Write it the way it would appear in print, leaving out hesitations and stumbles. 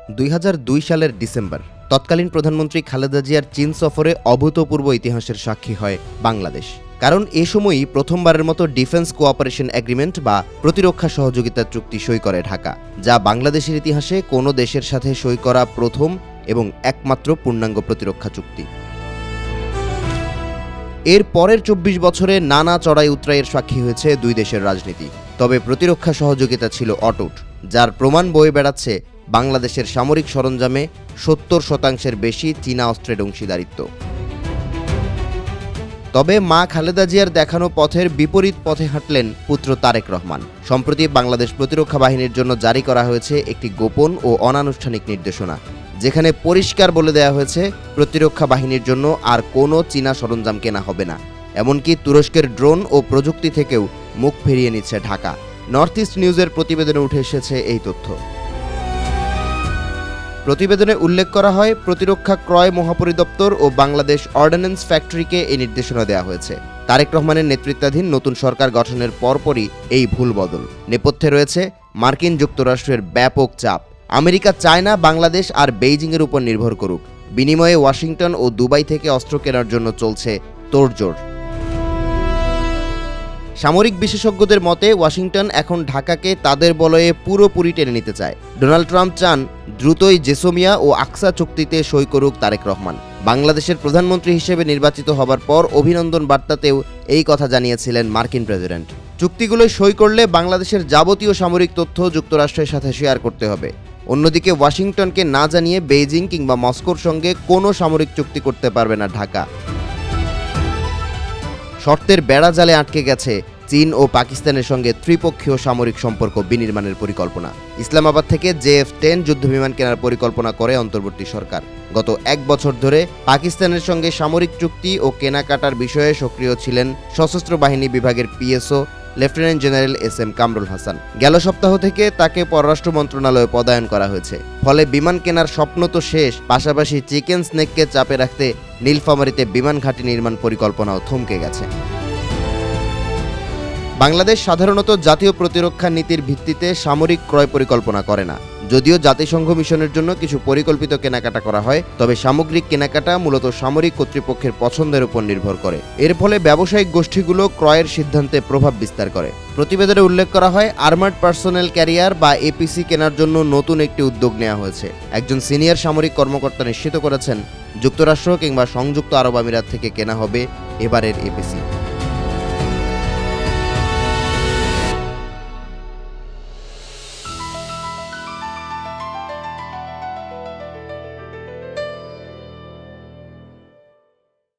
2002 সালের ডিসেম্বর তৎকালীন প্রধানমন্ত্রী খালেদা জিয়ার চীন সফরে অভূতপূর্ব ইতিহাসের সাক্ষী হয় বাংলাদেশ। কারণ এ সময়ই প্রথমবারের মতো ডিফেন্স কোঅপারেশন এগ্রিমেন্ট বা প্রতিরক্ষা সহযোগিতা চুক্তি সই করে ঢাকা, যা বাংলাদেশের ইতিহাসে কোনো দেশের সাথে সই করা প্রথম এবং একমাত্র পূর্ণাঙ্গ প্রতিরক্ষা চুক্তি। এর পরের 24 বছরে নানা চড়াই উতরাইয়ের সাক্ষী হয়েছে দুই দেশের রাজনীতি। তবে প্রতিরক্ষা সহযোগিতা ছিল অটুট, যার প্রমাণ বয়ে বেড়াচ্ছে বাংলাদেশের সামরিক সরঞ্জামে 70% বেশি চীনা অস্ত্রের অংশীদারিত্ব। তবে মা খালেদা জিয়ার দেখানো পথের বিপরীত পথে হাঁটলেন পুত্র তারেক রহমান। সম্প্রতি বাংলাদেশ প্রতিরক্ষা বাহিনীর জন্য জারি করা হয়েছে একটি গোপন ও অনানুষ্ঠানিক নির্দেশনা, যেখানে পরিষ্কার বলে দেওয়া হয়েছে প্রতিরক্ষা বাহিনীর জন্য আর কোনো চীনা সরঞ্জাম কেনা হবে না। এমনকি তুরস্কের ড্রোন ও প্রযুক্তি থেকেও মুখ ফিরিয়ে নিচ্ছে ঢাকা। নর্থ ইস্ট নিউজের প্রতিবেদনে উঠে এসেছে এই তথ্য। প্রতিবেদনে উল্লেখ করা হয়, প্রতিরক্ষা ক্রয় মহাপরিদপ্তর ও বাংলাদেশ অর্ডিন্যান্স ফ্যাক্টরিকে এই নির্দেশনা দেওয়া হয়েছে। তারেক রহমানের নেতৃত্বাধীন নতুন সরকার গঠনের পরপরই এই ভুল বদল। নেপথ্যে রয়েছে মার্কিন যুক্তরাষ্ট্রের ব্যাপক চাপ। আমেরিকা চায় না বাংলাদেশ আর বেইজিংয়ের উপর নির্ভর করুক। বিনিময়ে ওয়াশিংটন ও দুবাই থেকে অস্ত্র কেনার জন্য চলছে তোড়জোড়। সামরিক বিশেষজ্ঞদের মতে, ওয়াশিংটন এখন ঢাকাকে তাদের বলয়ে পুরোপুরি টেনে নিতে চায়। ডোনাল্ড ট্রাম্প চান দ্রুতই জেসমিয়া ও আকসা চুক্তিতে সই করুক তারেক রহমান। বাংলাদেশের প্রধানমন্ত্রী হিসেবে নির্বাচিত হবার পর অভিনন্দন বার্তাতেও এই কথা জানিয়েছিলেন মার্কিন প্রেসিডেন্ট। চুক্তিগুলোয় সই করলে বাংলাদেশের যাবতীয় সামরিক তথ্য যুক্তরাষ্ট্রের সাথে শেয়ার করতে হবে। অন্যদিকে ওয়াশিংটনকে না জানিয়ে বেইজিং কিংবা মস্কোর সঙ্গে কোনো সামরিক চুক্তি করতে পারবে না ঢাকা। শর্তের বেড়াজালে আটকে গেছে চীন ও পাকিস্তানের সঙ্গে ত্রিপক্ষীয় সামরিক সম্পর্ক বিনির্মাণের পরিকল্পনা। ইসলামাবাদ থেকে JF-10 যুদ্ধবিমান কেনার পরিকল্পনা করে অন্তর্বর্তী সরকার। গত 1 বছর ধরে পাকিস্তানের সঙ্গে সামরিক চুক্তি ও কেনাকাটার বিষয়ে সক্রিয় ছিলেন সশস্ত্র বাহিনী বিভাগের PSO lieutenant general SM Kamrul Hasan. গেল সপ্তাহ থেকে তাকে পররাষ্ট্র মন্ত্রণালয়ে পদায়ন করা হয়েছে। ফলে বিমান কেনার স্বপ্ন তো শেষ, পাশাপাশি চিকেন স্নেককে চাপে রাখতে নীলফামারীতে বিমান ঘাঁটি নির্মাণ পরিকল্পনাও থমকে গেছে। বাংলাদেশ সাধারণত জাতীয় প্রতিরক্ষা নীতির ভিত্তিতে সামরিক ক্রয় পরিকল্পনা করে না। যদিও জাতিসংঘ মিশনের জন্য কিছু পরিকল্পিত কেনাকাটা করা হয়, তবে সামগ্রিক কেনাকাটা মূলত সামরিক কর্তৃপক্ষের পছন্দের উপর নির্ভর করে। এর ফলে ব্যবসায়িক গোষ্ঠীগুলো ক্রয়ের সিদ্ধান্তে প্রভাব বিস্তার করে। প্রতিবেদনে উল্লেখ করা হয়, আর্মার্ড পার্সোনেল ক্যারিয়ার বা APC কেনার জন্য নতুন একটি উদ্যোগ নেওয়া হয়েছে। একজন সিনিয়র সামরিক কর্মকর্তা নিশ্চিত করেছেন, যুক্তরাষ্ট্র কিংবা সংযুক্ত আরব আমিরাত থেকে কেনা হবে এবারের APC।